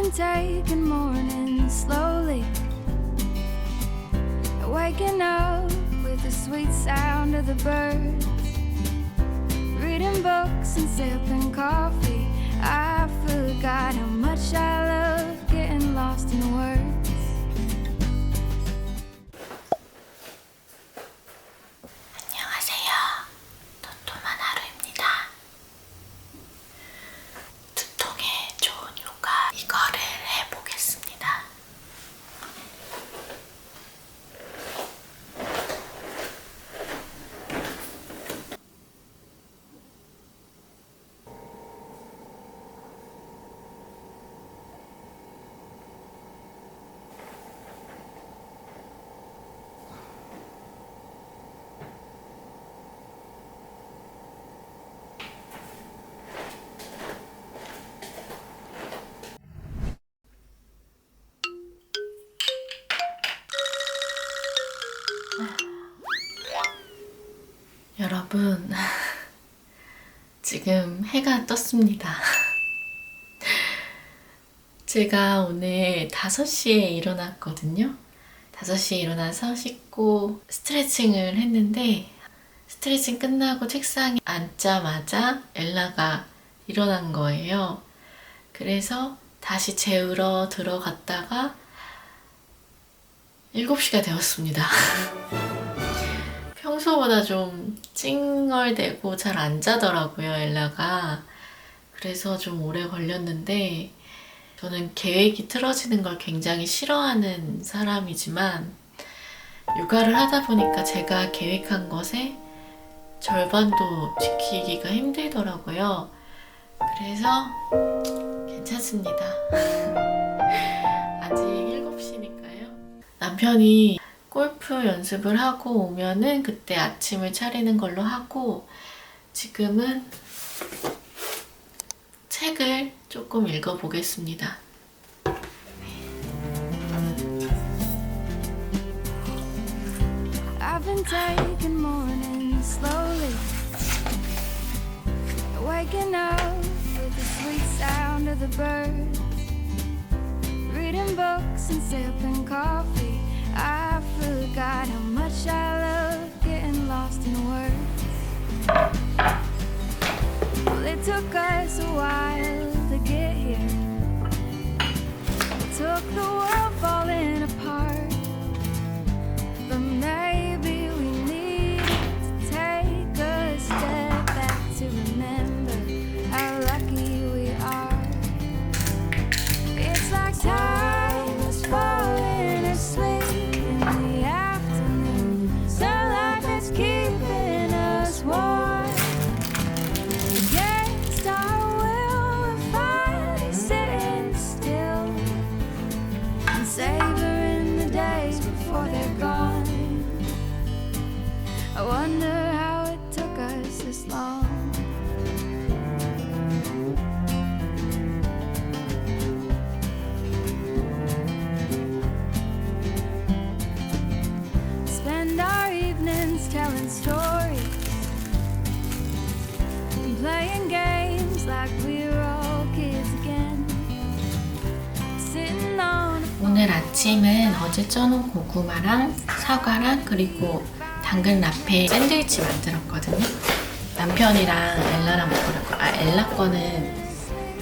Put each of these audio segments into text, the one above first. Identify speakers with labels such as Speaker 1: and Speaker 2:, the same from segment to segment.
Speaker 1: been taking mornings slowly, waking up with the sweet sound of the birds, reading books and sipping coffee. I forgot how much I love getting lost in words.
Speaker 2: 안녕하세요. 도톰한 하루입니다. 두통에 좋은 요가 이거를 해보겠습니다. 여러분, 지금 해가 떴습니다. 제가 오늘 5시에 일어났거든요. 5시에 일어나서 씻고 스트레칭을 했는데 스트레칭 끝나고 책상에 앉자마자 엘라가 일어난 거예요. 그래서 다시 재우러 들어갔다가 7시가 되었습니다. 평소보다 좀 찡얼대고 잘 안 자더라고요, 엘라가. 그래서 좀 오래 걸렸는데 저는 계획이 틀어지는 걸 굉장히 싫어하는 사람이지만 육아를 하다 보니까 제가 계획한 것의 절반도 지키기가 힘들더라고요. 그래서 괜찮습니다. 아직 7시니까요. 남편이 골프 연습을 하고 오면은 그때 아침을 차리는 걸로 하고 지금은 책을 조금 읽어보겠습니다.
Speaker 1: I've been taking mornings slowly, waking up with the sweet sound of the birds, reading books and sipping coffee. I forgot how much I love getting lost in words. Well, it took us a while to get here. It took the world falling apart. But maybe we need to take a step back to remember how lucky we are. It's like time is falling asleep in the afternoon. Sunlight that's keeping us warm. Against our will, we're finally sitting still and savoring the days before they're gone. I wonder how it took us this long. Spend our evenings telling stories and playing games like we were all kids again. Sitting on a
Speaker 2: 오늘 아침은 어제 쪄놓은 고구마랑 사과랑 그리고 당근 라페 샌드위치 만들었거든요. 남편이랑 엘라랑 먹으려고. 엘라 거는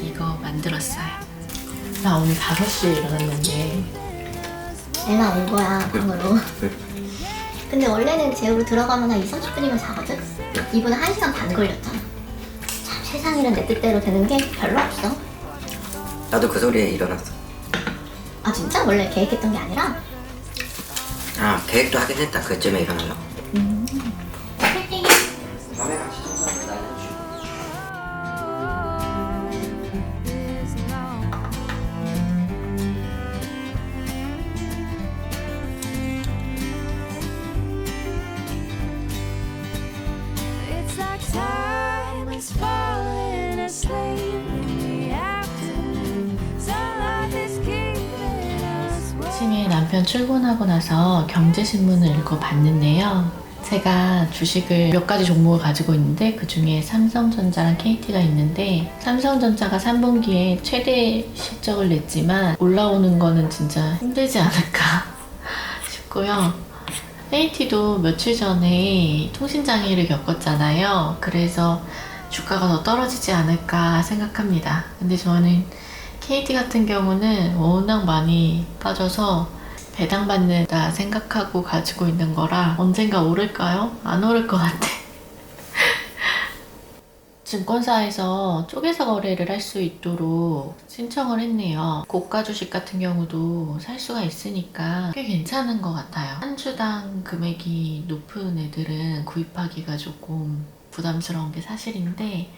Speaker 2: 이거 만들었어요. 나 오늘 5시에 일어났는데
Speaker 3: 엘라 온 거야, 방으로. 근데 원래는 재우러 들어가면 한 20-30분이면 자거든? 이번에 1시간 반 걸렸잖아. 참 세상에는 내 뜻대로 되는 게 별로 없어.
Speaker 4: 나도 그 소리에 일어났어.
Speaker 3: 아 진짜? 원래 계획했던 게 아니라?
Speaker 4: 아, 계획도 하긴 했다. 그쯤에 일어나려고.
Speaker 3: 화이팅!
Speaker 4: 밤에 같이 천천히 날려주고.
Speaker 1: this long. It's like time is falling asleep in the afternoon. Sunlight is keeping us warm.
Speaker 2: 아침에 남편 출근하고 나서 경제신문을 읽어봤는데요. 제가 주식을 몇 가지 종목을 가지고 있는데 그 중에 삼성전자랑 KT가 있는데 삼성전자가 3분기에 최대 실적을 냈지만 올라오는 거는 진짜 힘들지 않을까 싶고요. KT도 며칠 전에 통신장애를 겪었잖아요. 그래서 주가가 더 떨어지지 않을까 생각합니다. 근데 저는 KT 같은 경우는 워낙 많이 빠져서 배당받는다 생각하고 가지고 있는 거라 언젠가 오를까요? 안 오를 것 같아. 증권사에서 쪼개서 거래를 할 수 있도록 신청을 했네요. 고가 주식 같은 경우도 살 수가 있으니까 꽤 괜찮은 것 같아요. 한 주당 금액이 높은 애들은 구입하기가 조금 부담스러운 게 사실인데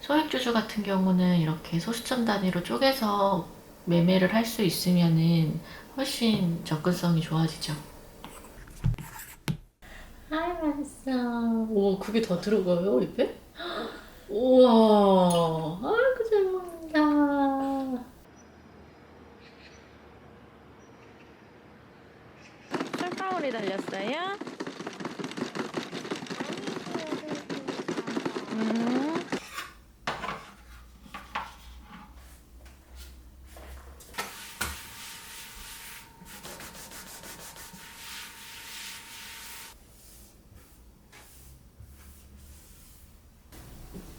Speaker 2: 소액주주 같은 경우는 이렇게 소수점 단위로 쪼개서 매매를 할 수 있으면은 훨씬 접근성이 좋아지죠. 아이 맛있어. 오, 그게 더 들어가요 입에? 우와, 아이고 잘 먹는다. 철방울이 달렸어요?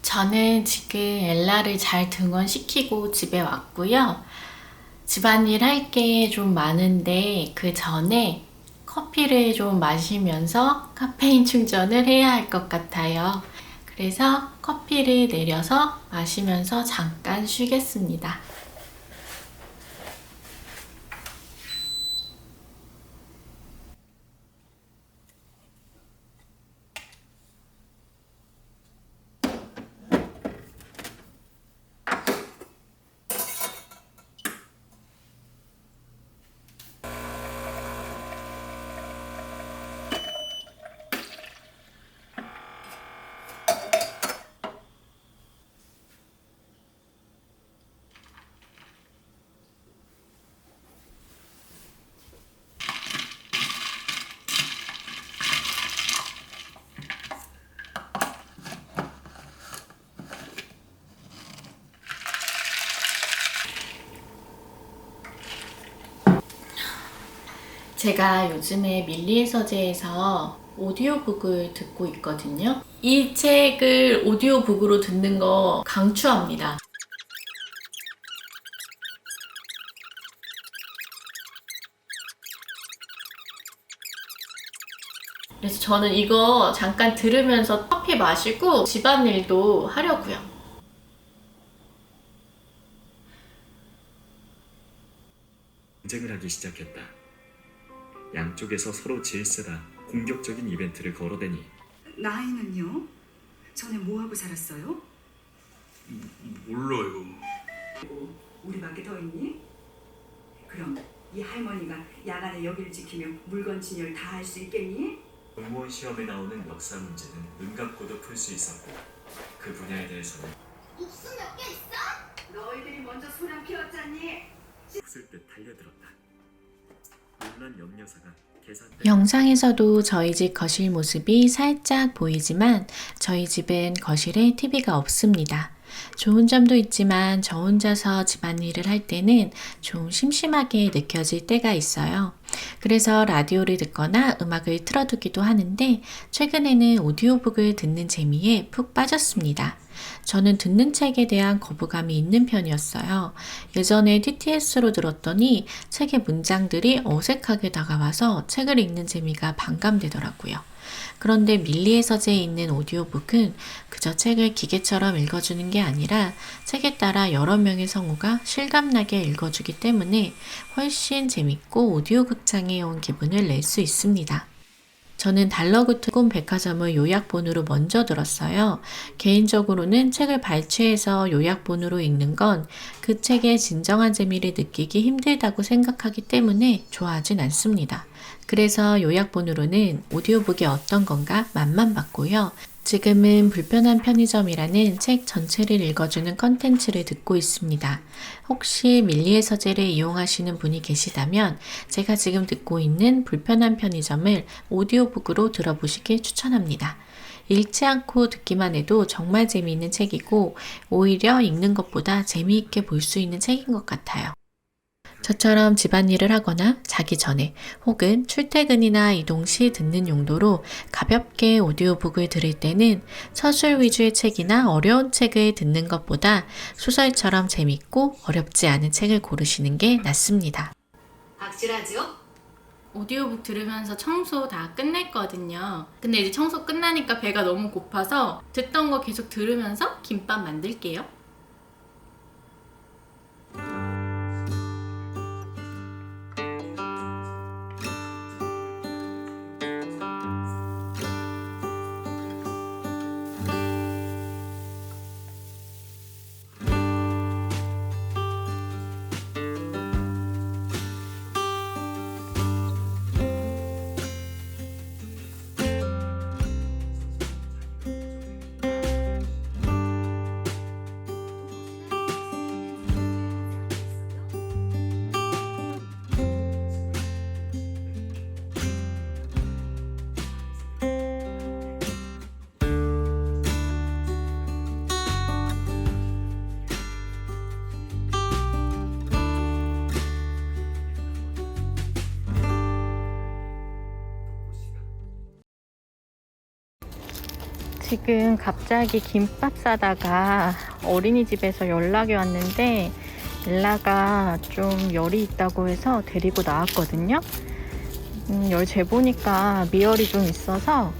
Speaker 2: 저는 지금 엘라를 잘 등원시키고 집에 왔고요. 집안일 할 게 좀 많은데 그 전에 커피를 좀 마시면서 카페인 충전을 해야 할 것 같아요. 그래서 커피를 내려서 마시면서 잠깐 쉬겠습니다. 제가 요즘에 밀리의 서재에서 오디오북을 듣고 있거든요. 이 책을 오디오북으로 듣는 거 강추합니다. 그래서 저는 이거 잠깐 들으면서 커피 마시고 집안일도 하려고요.
Speaker 5: 전쟁을 하기 시작했다. 양쪽에서 서로 질세라 공격적인 이벤트를 걸어대니
Speaker 6: 나이는요? 전에 뭐하고 살았어요?
Speaker 5: 몰라요.
Speaker 6: 우리밖에 더 있니? 그럼 이 할머니가 야간에 여기를 지키며 물건 진열 다 할 수 있겠니?
Speaker 5: 공무원 시험에 나오는 역사 문제는 눈 감고도 풀 수 있었고 그 분야에 대해서는
Speaker 3: 목숨 몇 개 있어?
Speaker 6: 너희들이 먼저 소란 피웠잖니?
Speaker 5: 웃을 듯 달려들었다. 놀란 염려사가 계산대
Speaker 2: 영상에서도 저희 집 거실 모습이 살짝 보이지만 저희 집은 거실에 TV가 없습니다. 좋은 점도 있지만 저 혼자서 집안일을 할 때는 좀 심심하게 느껴질 때가 있어요. 그래서 라디오를 듣거나 음악을 틀어두기도 하는데 최근에는 오디오북을 듣는 재미에 푹 빠졌습니다. 저는 듣는 책에 대한 거부감이 있는 편이었어요. 예전에 TTS로 들었더니 책의 문장들이 어색하게 다가와서 책을 읽는 재미가 반감되더라고요. 그런데 밀리의 서재에 있는 오디오북은 그저 책을 기계처럼 읽어주는 게 아니라 책에 따라 여러 명의 성우가 실감나게 읽어주기 때문에 훨씬 재밌고 오디오 극장에 온 기분을 낼 수 있습니다. 저는 달러구트콘 백화점을 요약본으로 먼저 들었어요. 개인적으로는 책을 발췌해서 요약본으로 읽는 건 그 책의 진정한 재미를 느끼기 힘들다고 생각하기 때문에 좋아하진 않습니다. 그래서 요약본으로는 오디오북이 어떤 건가 맛만 봤고요. 지금은 불편한 편의점이라는 책 전체를 읽어주는 컨텐츠를 듣고 있습니다. 혹시 밀리의 서재를 이용하시는 분이 계시다면 제가 지금 듣고 있는 불편한 편의점을 오디오북으로 들어보시길 추천합니다. 읽지 않고 듣기만 해도 정말 재미있는 책이고 오히려 읽는 것보다 재미있게 볼 수 있는 책인 것 같아요. 저처럼 집안일을 하거나 자기 전에 혹은 출퇴근이나 이동 시 듣는 용도로 가볍게 오디오북을 들을 때는 서술 위주의 책이나 어려운 책을 듣는 것보다 소설처럼 재밌고 어렵지 않은 책을 고르시는 게 낫습니다.
Speaker 7: 확실하죠?
Speaker 8: 오디오북 들으면서 청소 다 끝냈거든요. 근데 이제 청소 끝나니까 배가 너무 고파서 듣던 거 계속 들으면서 김밥 만들게요. 지금 갑자기 김밥 싸다가 어린이집에서 연락이 왔는데 엘라가 좀 열이 있다고 해서 데리고 나왔거든요. 열 재보니까 미열이 좀 있어서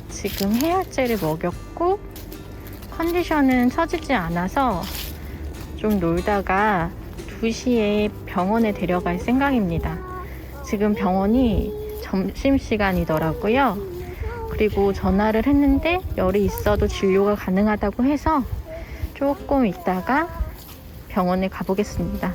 Speaker 8: 지금 해열제를 먹였고 컨디션은 처지지 않아서 좀 놀다가 2시에 병원에 데려갈 생각입니다. 지금 병원이 점심시간이더라고요. 그리고 전화를 했는데 열이 있어도 진료가 가능하다고 해서 조금 있다가 병원에 가보겠습니다.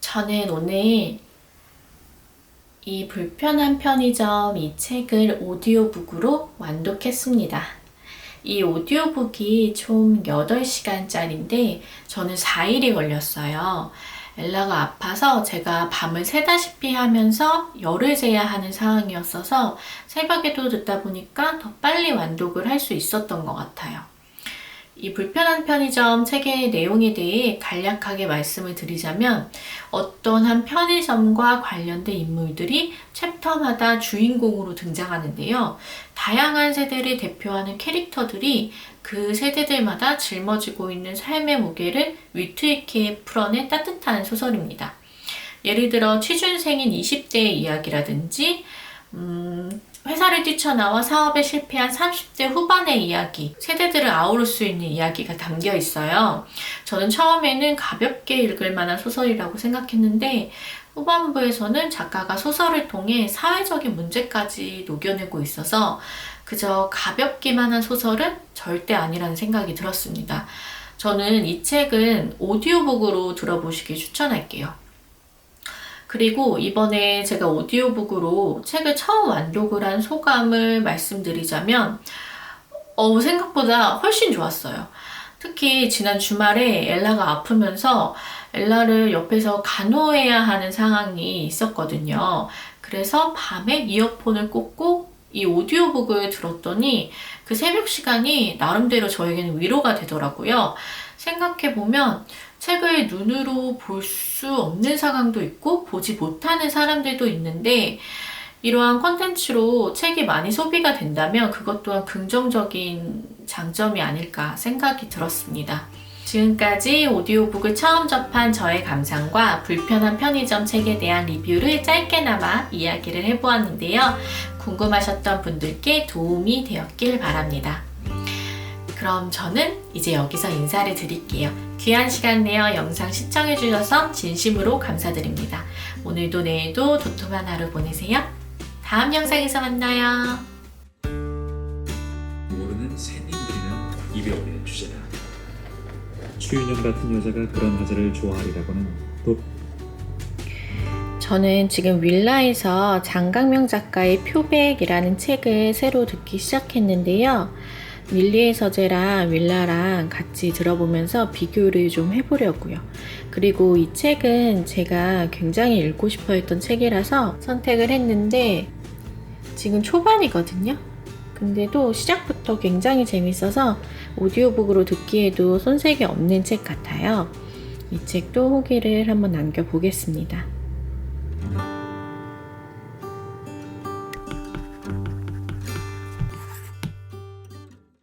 Speaker 2: 저는 오늘 이 불편한 편의점 이 책을 오디오북으로 완독했습니다. 이 오디오북이 총 8시간짜리인데 저는 4일이 걸렸어요. 엘라가 아파서 제가 밤을 새다시피 하면서 열을 재야 하는 상황이었어서 새벽에도 듣다 보니까 더 빨리 완독을 할 수 있었던 것 같아요. 이 불편한 편의점 책의 내용에 대해 간략하게 말씀을 드리자면 어떤 한 편의점과 관련된 인물들이 챕터마다 주인공으로 등장하는데요. 다양한 세대를 대표하는 캐릭터들이 그 세대들마다 짊어지고 있는 삶의 무게를 위트 있게 풀어낸 따뜻한 소설입니다. 예를 들어 취준생인 20대의 이야기라든지 회사를 뛰쳐나와 사업에 실패한 30대 후반의 이야기, 세대들을 아우를 수 있는 이야기가 담겨 있어요. 저는 처음에는 가볍게 읽을 만한 소설이라고 생각했는데 후반부에서는 작가가 소설을 통해 사회적인 문제까지 녹여내고 있어서 그저 가볍기만 한 소설은 절대 아니라는 생각이 들었습니다. 저는 이 책은 오디오북으로 들어보시길 추천할게요. 그리고 이번에 제가 오디오북으로 책을 처음 완독을 한 소감을 말씀드리자면 생각보다 훨씬 좋았어요. 특히 지난 주말에 엘라가 아프면서 엘라를 옆에서 간호해야 하는 상황이 있었거든요. 그래서 밤에 이어폰을 꽂고 이 오디오북을 들었더니 그 새벽 시간이 나름대로 저에게는 위로가 되더라고요. 생각해보면 책을 눈으로 볼 수 없는 상황도 있고 보지 못하는 사람들도 있는데 이러한 콘텐츠로 책이 많이 소비가 된다면 그것 또한 긍정적인 장점이 아닐까 생각이 들었습니다. 지금까지 오디오북을 처음 접한 저의 감상과 불편한 편의점 책에 대한 리뷰를 짧게나마 이야기를 해보았는데요. 궁금하셨던 분들께 도움이 되었길 바랍니다. 그럼 저는 이제 여기서 인사를 드릴게요. 귀한 시간 내어 영상 시청해주셔서 진심으로 감사드립니다. 오늘도 내일도 도톰한 하루 보내세요. 다음 영상에서 만나요.
Speaker 5: 모르는 새내기는 입에 올리는 주제다. 추윤영 같은 여자가 그런 화제를 좋아하리라고는 또
Speaker 2: 저는 지금 윌라에서 장강명 작가의 표백이라는 책을 새로 듣기 시작했는데요. 밀리의 서재랑 윌라랑 같이 들어보면서 비교를 좀 해보려고요. 그리고 이 책은 제가 굉장히 읽고 싶어 했던 책이라서 선택을 했는데 지금 초반이거든요. 근데도 시작부터 굉장히 재밌어서 오디오북으로 듣기에도 손색이 없는 책 같아요. 이 책도 후기를 한번 남겨보겠습니다.